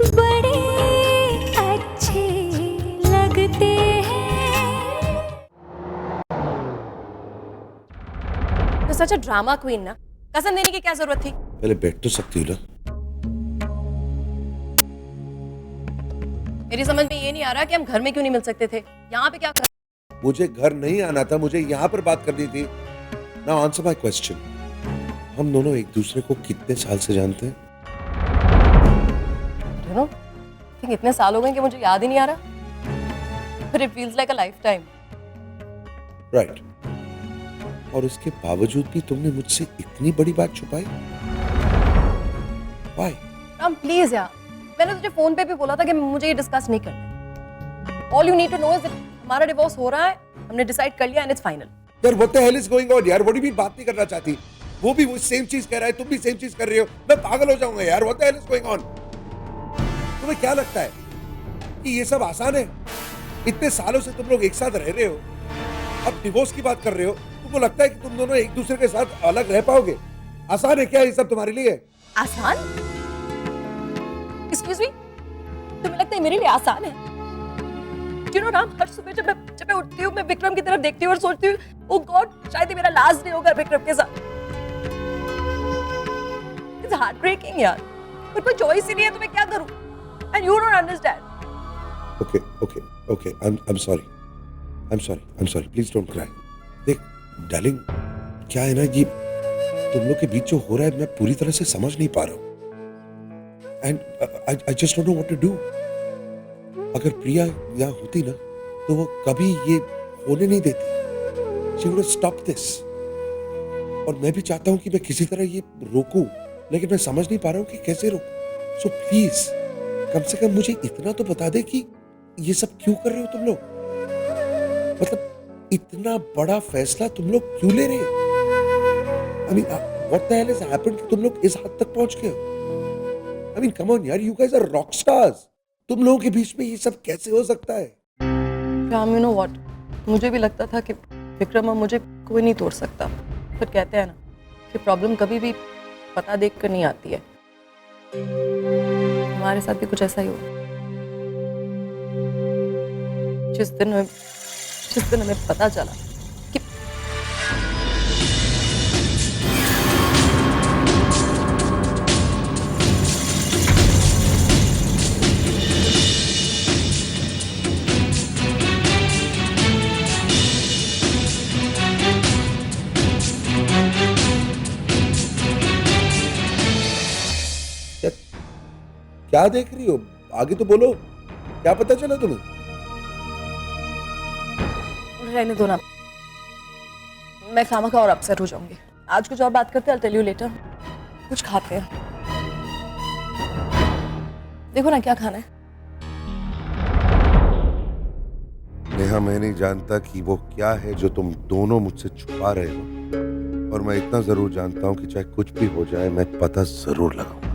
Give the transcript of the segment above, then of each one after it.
बड़े अच्छे लगते हैं। तो सच ड्रामा क्वीन ना, कसम देने की क्या जरूरत थी? पहले बैठ तो सकती हूँ ना। मेरी समझ में ये नहीं आ रहा कि हम घर में क्यों नहीं मिल सकते थे? यहाँ पे क्या कर... मुझे घर नहीं आना था, मुझे यहाँ पर बात करनी थी। Now answer my question. हम दोनों एक दूसरे को कितने साल से जानते हैं? You know, I think इतने साल हो गए कि मुझे याद ही नहीं आ रहा। But it feels like a lifetime. Right. और उसके बावजूद भी तुमने मुझसे इतनी बड़ी बात छुपाई? Why? राम प्लीज यार, मैंने तुझे फोन पे भी बोला था कि मुझे ये डिस्कस नहीं करना। All you need to know is that हमारा डिवोर्स हो रहा है, हमने डिसाइड कर लिया and it's final. यार what the hell is going on यार? What do you mean बात नहीं करना चाहती? वो भी वो सेम चीज कह रहा है, तुम भी सेम चीज कर रही हो। मैं पागल हो जाऊंगा यार। What the hell is going on? तुम्हें क्या लगता है कि ये सब आसान है? इतने सालों से तुम लोग एक साथ रह रहे हो, अब डिवोर्स की बात कर रहे हो। तुमको लगता है कि तुम दोनों एक दूसरे के साथ अलग रह पाओगे? आसान है क्या ये सब तुम्हारे लिए? आसान? Excuse me? तुम्हें लगता है मेरे लिए आसान है? You know राम, हर सुबह जब मैं उठती हूँ, मैं विक्रम की तरफ देखती हूँ और सोचती हूँ, oh God, शायद ये मेरा लास्ट डे होगा विक्रम के साथ। It's heartbreaking यार, पर कोई चॉइस ही नहीं है तो मैं क्या करूँ? And you don't understand. Okay. I'm sorry. Please don't cry. देख, डार्लिंग, क्या है ना, ये तुम लोग के बीच जो हो रहा है मैं पूरी तरह से समझ नहीं पा रहा हूँ। And I just don't know what to do. अगर प्रिया यहाँ होती ना, तो वो कभी ये होने नहीं देती। She would have stopped this. और मैं भी चाहता हूँ कि मैं किसी तरह ये रोकूं, लेकिन मैं समझ नहीं पा रहा हूँ कि कैसे रोकूं। So please, कम से कम मुझे इतना तो बता दे कि ये सब क्यों कर रहे हो तुम लोग? मतलब इतना बड़ा फैसला तुम लोग क्यों ले रहे हो? I mean, what the hell has happened कि तुम लोग इस हद तक पहुंच गए हो? I mean, come on यार, you guys are rock stars. तुम लोगों के बीच में ये सब कैसे हो सकता है? Ram, you know what? मुझे भी लगता था कि विक्रम और मुझे कोई नहीं तोड़ सकता, पर कहते हैं ना कि प्रॉब्लम कभी भी पता देख कर नहीं आती है। हमारे साथ भी कुछ ऐसा ही हुआ। जिस दिन हमें पता चला कि क्या देख रही हो? आगे तो बोलो, क्या पता चला तुम्हें? रहने दो ना, मैं खामखा और अपसेट हो जाऊंगी। आज कुछ और बात करते हैं, I'll tell you later। कुछ खाते हैं, देखो ना क्या खाना है। नेहा, मैं नहीं जानता कि वो क्या है जो तुम दोनों मुझसे छुपा रहे हो, और मैं इतना जरूर जानता हूँ कि चाहे कुछ भी हो जाए, मैं पता जरूर लगाऊंगा।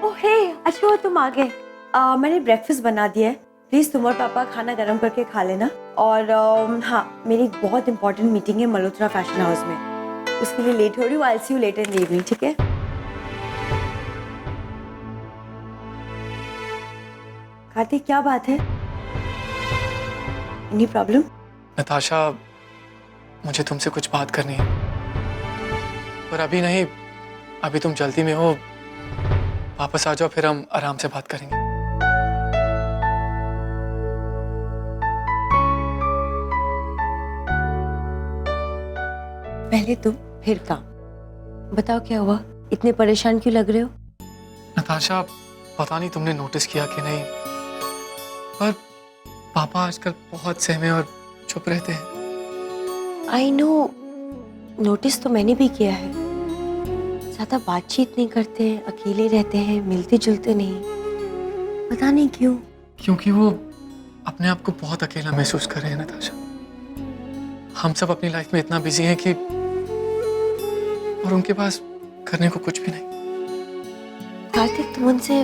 ओह हे, अच्छा हुआ तुम आ गए। मैंने ब्रेकफास्ट बना दिया है, प्लीज तुम और पापा खाना गर्म करके खा लेना। और हाँ, मेरी एक बहुत इंपॉर्टेंट मीटिंग है मल्होत्रा फैशन हाउस में, उसके लिए लेट हो रही हूँ। I see you later in the evening, ठीक है? कार्तिक, क्या बात है? Any problem? नताशा, मुझे तुमसे कुछ बात करनी है, पर अभी नहीं। अभी तुम जल्दी में हो, वापस आ जाओ, फिर हम आराम से बात करेंगे। पहले तुम फिर काम। बताओ क्या हुआ, इतने परेशान क्यों लग रहे हो? नताशा, पता नहीं तुमने नोटिस किया कि नहीं, पर पापा आजकल बहुत सहमे और चुप रहते हैं। आई नो, नोटिस तो मैंने भी किया है। ज्यादा बातचीत नहीं करते हैं, अकेले रहते हैं, मिलते जुलते नहीं, पता नहीं क्यों। क्योंकि वो अपने आप को बहुत अकेला महसूस कर रहे हैं नताशा। हम सब अपनी लाइफ में इतना बिजी हैं कि, और उनके पास करने को कुछ भी नहीं। कार्तिक, तुम उनसे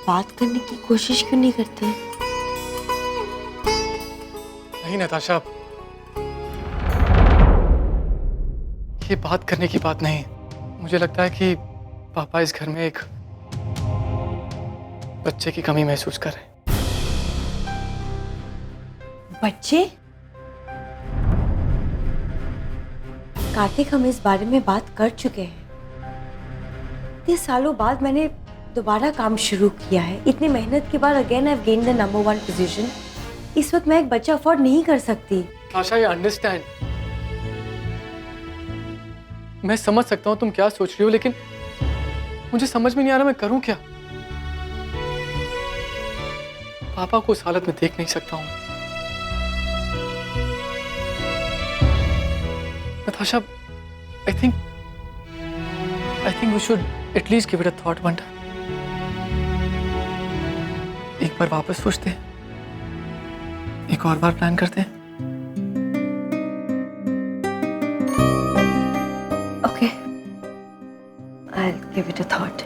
बात करने की कोशिश क्यों नहीं करते? नहीं नताशा, ये बात करने की बात नहीं। मुझे लगता है कि पापा इस घर में एक बच्चे की कमी महसूस कर रहे हैं। बच्चे? कार्तिक, हम इस बारे में बात कर चुके हैं। इतने सालों बाद मैंने दोबारा काम शुरू किया है। इतनी मेहनत के बाद again I have gained the number 1 position. इस वक्त मैं एक बच्चा अफोर्ड नहीं कर सकती। आशा, ये अंडरस्टैंड, मैं समझ सकता हूँ तुम क्या सोच रही हो, लेकिन मुझे समझ में नहीं आ रहा मैं करूँ क्या। पापा को उस हालत में देख नहीं सकता हूँ। Natasha, I think we should at least give it a thought one time. एक बार वापस सोचते हैं, एक और बार प्लान करते हैं। Okay, I'll give it a thought.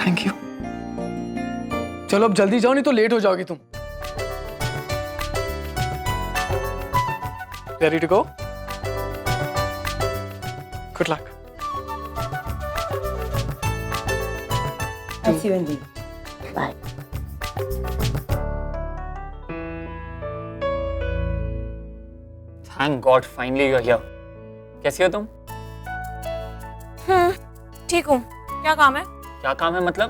Thank you. चलो अब जल्दी जाओ, नहीं तो लेट हो जाओगी तुम। Ready to go? Good luck. I'll see you in the Bye. Thank God, finally you're here. कैसी हो तुम? ठीक हूँ। क्या काम है? क्या काम है मतलब?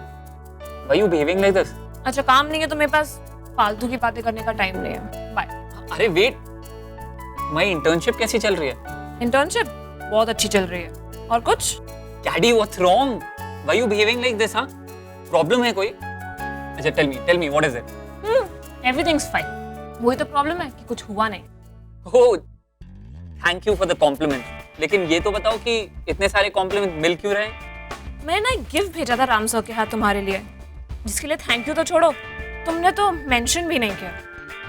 Why you behaving like this? अच्छा, काम नहीं है तो मेरे पास फालतू की बातें करने का टाइम नहीं है। बाय। अरे वेट, तुम्हारी इंटर्नशिप कैसी चल रही है? इंटर्नशिप बहुत अच्छी चल रही है। और कुछ? Daddy, what's wrong? Why you behaving like this, हाँ? प्रॉब्लम है कोई? अच्छा, tell me, what is it? Everything's fine. वही तो प्रॉब्लम है कि कुछ हुआ नहीं। Oh, thank you for the compliment. लेकिन ये तो बताओ कि इतने सारे कॉम्प्लीमेंट मिल क्यों रहे हैं? मैंने ना एक गिफ्ट भेजा था राम सर के हाथ तुम्हारे लिए, जिसके लिए थैंक यू तो छोड़ो, तुमने तो मेंशन भी नहीं किया।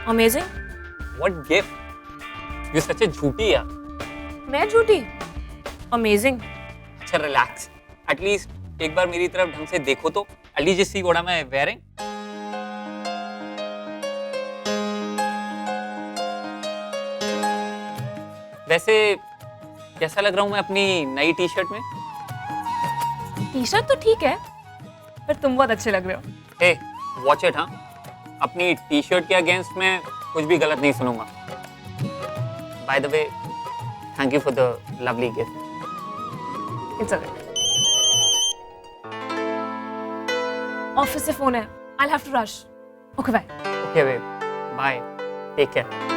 Amazing. What gift? You such a झूठी यार। मैं झूठी? अमेजिंग। अच्छा, रिलैक्स। एटलीस्ट एक बार मेरी तरफ ढंग से देखो तो। At least just see what am I wearing? वैसे कैसा लग रहा हूँ मैं अपनी नई टी शर्ट में? टी शर्ट तो ठीक है, पर तुम बहुत अच्छे लग रहे हो। हे, वॉच इट, हाँ। अपनी टी शर्ट के अगेंस्ट में कुछ भी गलत नहीं सुनूंगा। By the way, thank you for the lovely gift. It's okay. Office से फोन है, I have to rush. Okay bye. Okay babe, bye, take care.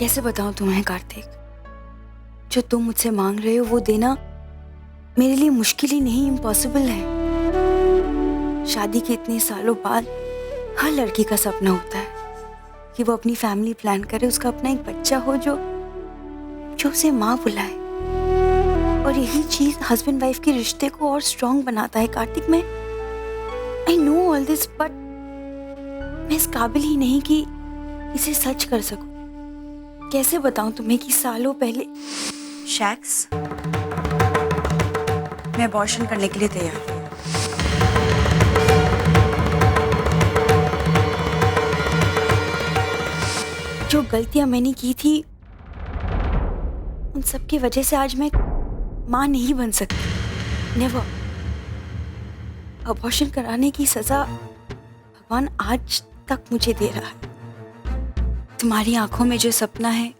कैसे बताऊं तुम्हें कार्तिक, जो तुम मुझसे मांग रहे हो वो देना मेरे लिए मुश्किल ही नहीं, इम्पॉसिबल है। शादी के इतने सालों बाद हर लड़की का सपना होता है कि वो अपनी फैमिली प्लान करे, उसका अपना एक बच्चा हो जो उसे माँ बुलाए। और यही चीज हस्बैंड वाइफ के रिश्ते को और स्ट्रॉन्ग बनाता है कार्तिक। मैं I know all this, but मैं इस काबिल ही नहीं कि इसे सच कर सकूं। कैसे बताऊं तुम्हें कि सालों पहले शैक्स, मैं अबॉर्शन करने के लिए तैयार हूं। जो गलतियां मैंने की थी उन सब की वजह से आज मैं मां नहीं बन सकती। नेवर। अबॉर्शन कराने की सजा भगवान आज तक मुझे दे रहा है। तुम्हारी आंखों में जो सपना है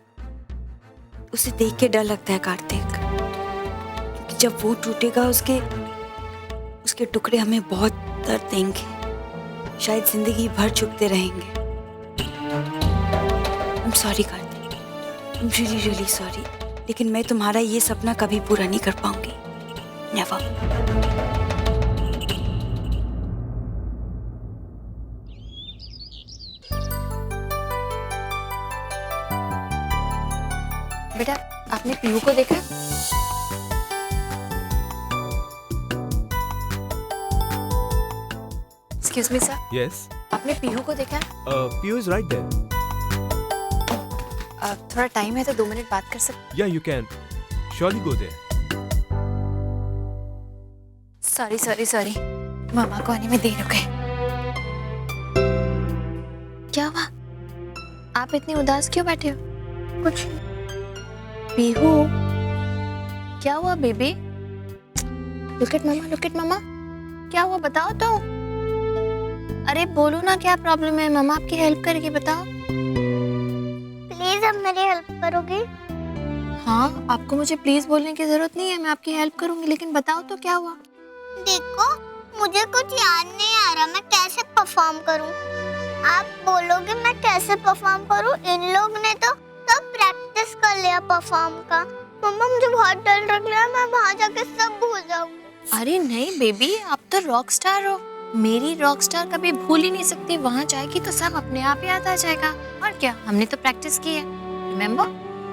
उसे देख के डर लगता है कार्तिक, क्योंकि जब वो टूटेगा उसके टुकड़े हमें बहुत दर्द देंगे, शायद जिंदगी भर चुभते रहेंगे। I'm sorry Kartik, I'm really really sorry, लेकिन मैं तुम्हारा ये सपना कभी पूरा नहीं कर पाऊंगी। Never. बेटा, आपने पीहू को देखा? एक्सक्यूज मी सर, Yes, आपने पीहू को देखा? Piyush is right there. थोड़ा टाइम है तो 2 मिनट बात कर सकते? Yeah, you can. Surely go there. Sorry मामा को आने में देर हो गई। क्या हुआ? आप इतनी उदास क्यों बैठे हो? कुछ पीहू, क्या हुआ बेबी? लुक एट मामा, क्या हुआ बताओ तो। अरे बोलो ना क्या प्रॉब्लम है, मामा आपकी हेल्प करेगी, बताओ। प्लीज अब मेरी हेल्प करोगे? हाँ, आपको मुझे प्लीज बोलने की जरूरत नहीं है, मैं आपकी हेल्प करूंगी, लेकिन बताओ तो क्या हुआ। देखो मुझे कुछ याद नहीं आ रहा, मैं कैसे परफॉर्म करूं? आप बोलोगे मैं कैसे परफॉर्म करूं? इन लोग ने तो सब प्रैक्टिस कर लिया परफॉर्म का। मम्मा मुझे बहुत डर लग रहा है, मैं वहां जाके सब भूल जाऊंगी। अरे नहीं बेबी, आप तो रॉक स्टार हो, मेरी रॉक स्टार कभी भूल ही नहीं सकती। वहां जाएगी तो सब अपने आप याद आ जाएगा। और क्या, हमने तो प्रैक्टिस की है, remember?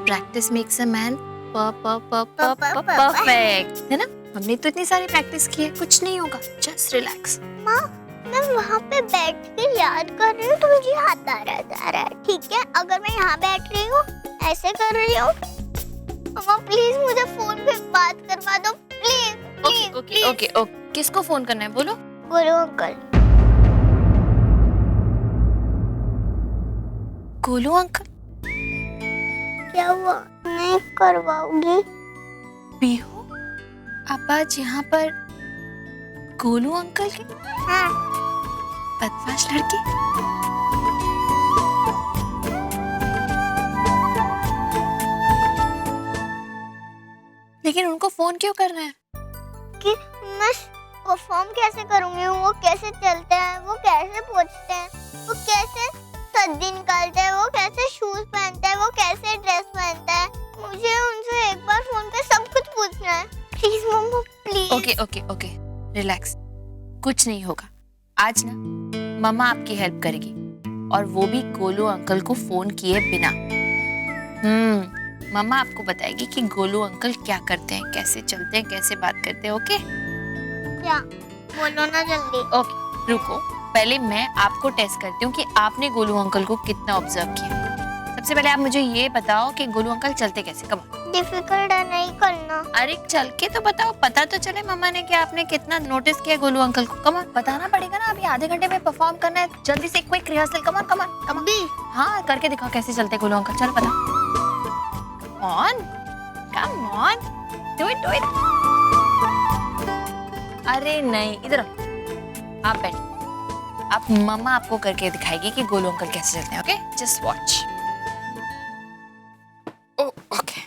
Practice makes a man perfect, है ना? हमने तो इतनी सारी प्रैक्टिस की है, कुछ नहीं होगा, जस्ट रिलैक्स। माँ मैं वहाँ पे बैठ के याद कर रही हूँ तो मुझे याद आ रहा है, ठीक है? अगर मैं यहाँ बैठ रही हूँ ऐसे कर रही हूँ, मम्मा प्लीज मुझे फोन पे बात करवा दो, प्लीज। ओके, किसको फोन करना है बोलो? गुरु अंकल। गोलू अंकल? क्या हुआ, नहीं करवाओगी? पीहू, आप आज यहाँ पर गोलू अंकल के हाँ। बदमाश लड़की? लेकिन उनको फोन क्यों करना है? कि मैं परफॉर्म कैसे करूंगी? वो कैसे चलते हैं, वो कैसे पहुंचते हैं, वो कैसे सज्जी निकालते हैं, वो कैसे शूज पहनते हैं, वो कैसे ड्रेस पहनते हैं, मुझे उनसे एक बार फोन पे सब कुछ पूछना है। प्लीज मम्मा प्लीज। ओके, रिलैक्स, कुछ नहीं होगा। आज ना मम्मा आपकी हेल्प करेगी, और वो भी गोलू अंकल को फोन किए बिना। मम्मा आपको बताएगी कि गोलू अंकल क्या करते हैं, कैसे चलते हैं, कैसे बात करते हैं। ओके क्या बोलो ना जल्दी। ओके रुको, पहले मैं आपको टेस्ट करती हूँ कि आपने गोलू अंकल को कितना ऑब्जर्व किया। सबसे पहले आप मुझे ये बताओ कि गोलू अंकल चलते कैसे। कम डिफिकल्ट है, नहीं करना। अरे चल के तो बताओ, पता तो चले मम्मा ने कि आपने कितना नोटिस किया गोलू अंकल को। कम बताना पड़ेगा ना, अभी आधे घंटे में परफॉर्म करना है, जल्दी से क्विक रिहर्सल। कम हाँ करके दिखाओ कैसे चलते गोलू अंकल, चल बता। Come on do it. अरे नहीं, इधर आप बैठ, आप मम्मा आपको करके दिखाएगी कि गोलू अंकल कैसे चलते हैं। Okay just watch. ओके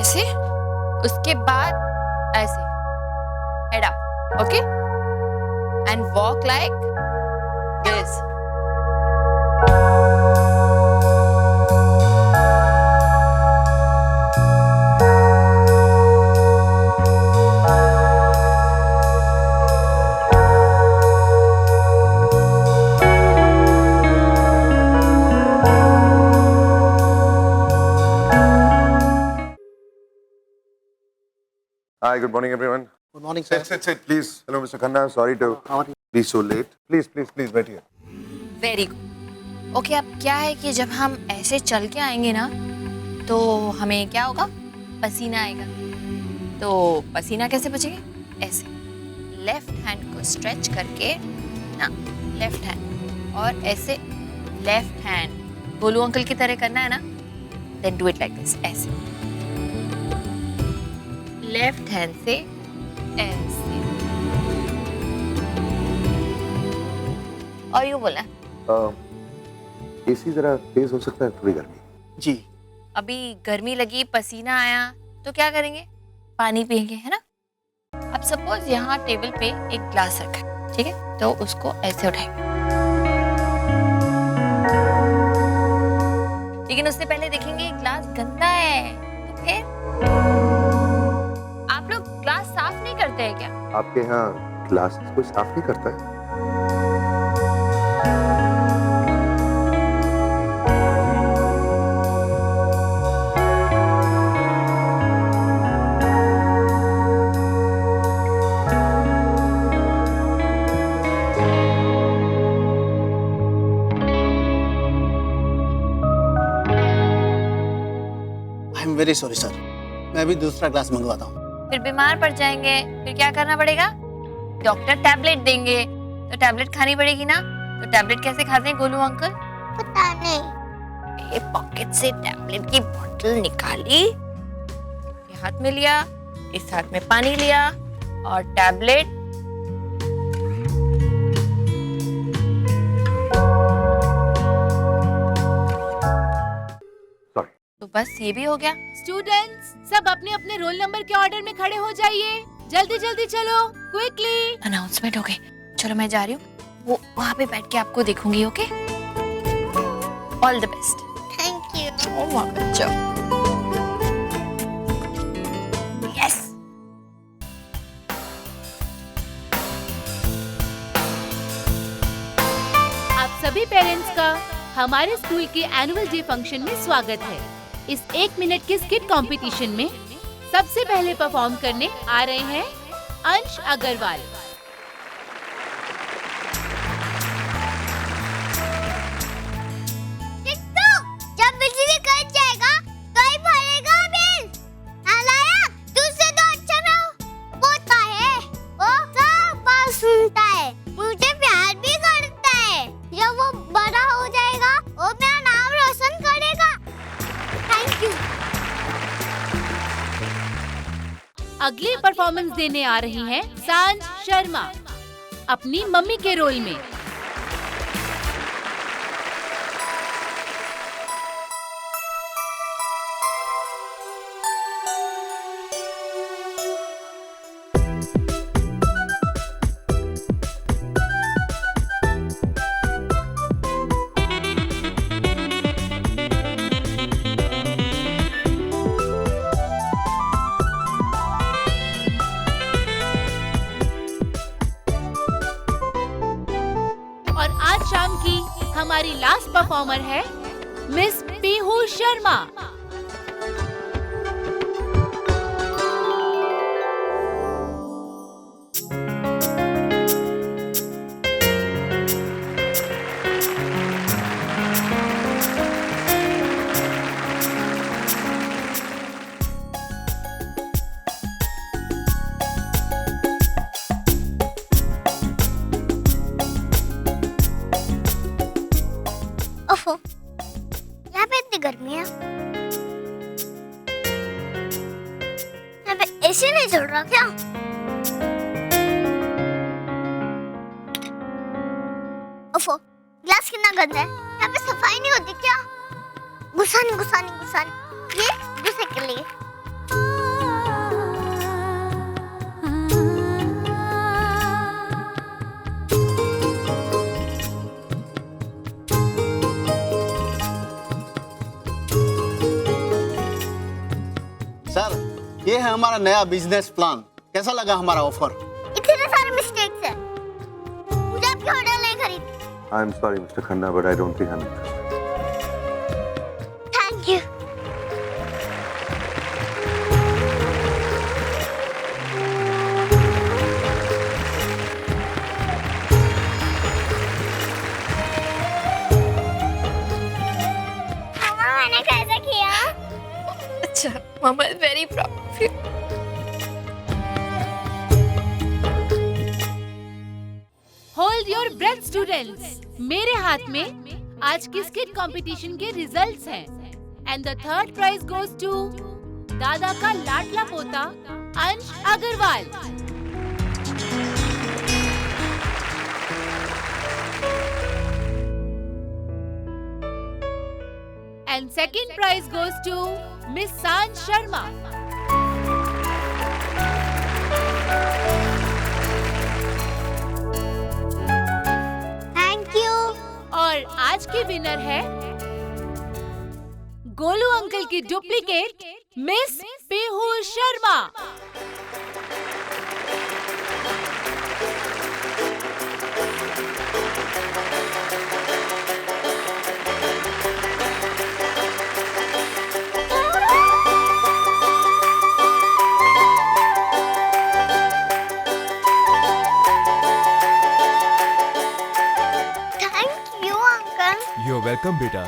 ऐसे, उसके बाद ऐसे head up, okay, and walk like this. Hi, good morning, everyone. Good morning, sir. Sit, please. Hello, Mr. Khanna. Sorry to be so late. Please, wait here. Very good. Okay, अब क्या है कि जब हम ऐसे चल के आएंगे ना, तो हमें क्या होगा, पसीना आएगा। तो पसीना कैसे बचेगा? ऐसे लेफ्ट हैंड को स्ट्रेच करके ना, लेफ्ट हैंड, और ऐसे लेफ्ट हैंड गोलू अंकल की तरह करना है ना, then do it like this, ऐसे लेफ्ट हैंड से ऐसे, और यूं बोलना एसी जरा तेज हो सकता है, थोड़ी गर्मी। जी। अभी गर्मी लगी, पसीना आया, तो क्या करेंगे? पानी पियेंगे, है ना? अब सपोज यहाँ टेबल पे एक ग्लास रखा है, ठीक है? तो उसको ऐसे उठाएंगे, लेकिन उससे पहले देखेंगे ग्लास गंदा है, तो फिर आप लोग ग्लास साफ नहीं करते हैं क्या? आपके यहाँ ग्लास कोई साफ नहीं करता है? एम वेरी सॉरी सर, मैं भी दूसरा ग्लास मंगवाता हूँ। फिर बीमार पड़ जाएंगे, फिर क्या करना पड़ेगा? डॉक्टर टैबलेट देंगे तो टैबलेट खानी पड़ेगी ना। तो टैबलेट कैसे खाते हैं गोलू अंकल? पता नहीं। ये पॉकेट से टैबलेट की बोतल निकाली, ये हाथ में लिया, इस हाथ में पानी लिया और टैबलेट तो बस ये भी हो गया। स्टूडेंट्स सब अपने अपने रोल नंबर के ऑर्डर में खड़े हो जाइए। जल्दी जल्दी चलो, क्विकली। अनाउंसमेंट हो गई, चलो मैं जा रही हूँ, वो वहाँ पे बैठ के आपको देखूंगी। Okay, all the best. Thank you. अच्छा, यस। आप सभी पेरेंट्स का हमारे स्कूल के एनुअल डे फंक्शन में स्वागत है। इस 1 मिनट के स्किट कंपटीशन में सबसे पहले परफॉर्म करने आ रहे हैं अंश अग्रवाल। टिट्टू, जब बिजली कट जाएगा तो ही भरेगा बिल। नालायक, तुझसे तो अच्छा ना होता है। वो सब बात सुनता है, मुझे प्यार भी करता है। जब वो बड़ा हो जाएगा वो मेरा नाम रोशन करेगा। Thank you. अगली परफॉर्मेंस देने आ रही हैं सांझ शर्मा अपनी मम्मी के रोल में। और आज शाम की हमारी लास्ट परफॉर्मर है मिस पीहू शर्मा। ओफो, यहाँ पे इतनी गर्मी है। यहाँ पे एसी नहीं चल रहा क्या? ओफो, ग्लास कितना गंदा है। यहाँ पे सफाई नहीं होती क्या? गुसानी गुसानी गुसानी, ये गुस्से के लिए। सर, ये है हमारा नया बिजनेस प्लान। कैसा लगा हमारा ऑफर? इतने सारे मिस्टेक्स हैं। मुझे आपकी होटल नहीं खरीदनी। I'm sorry, Mr. Khanna, but I don't think I'm interested. Thank you. मामा, मैंने कैसे किया? अच्छा, मामा is very proud of you. Hold your breath students. मेरे हाथ में आज की स्किट कंपटीशन के रिजल्ट्स हैं and the third prize goes to दादा का लाडला पोता Ansh Agarwal. And second prize goes to miss Sanjh Sharma. Thank you. और आज की विनर है गोलू अंकल की duplicate miss Pihu Sharma. Thank you uncle. You are welcome बेटा।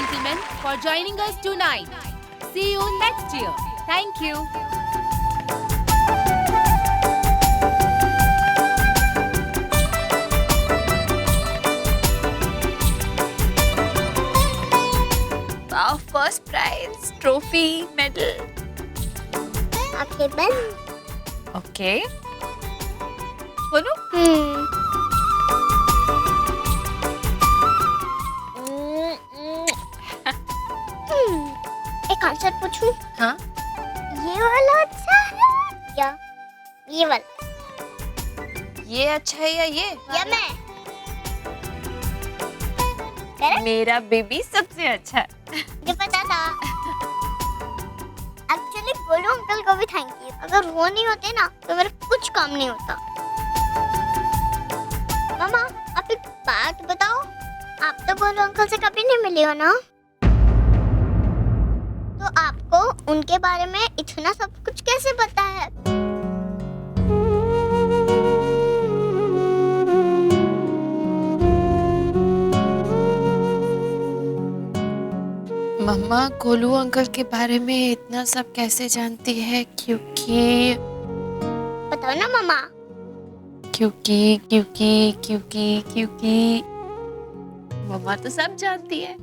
gentlemen, for joining us tonight. See you next year. Thank you. Wow, first prize, trophy, medal. आंखें बंद। Okay. बोलो। एक आंसर पूछूं? हाँ। ये वाला अच्छा है या ये वाला? ये अच्छा है या ये? या मैं? मेरा बेबी सबसे अच्छा है। मुझे पता था। एक्चुअली गोलू अंकल को भी थैंक यू। अगर वो नहीं होते ना तो मेरा कुछ काम नहीं होता। मामा, आप एक बात बताओ, आप तो गोलू अंकल से कभी नहीं मिले हो ना, तो आपको उनके बारे में इतना सब कुछ कैसे पता है? मम्मा गोलू अंकल के बारे में इतना सब कैसे जानती है? क्योंकि बताओ ना मामा। क्योंकि मम्मा तो सब जानती है।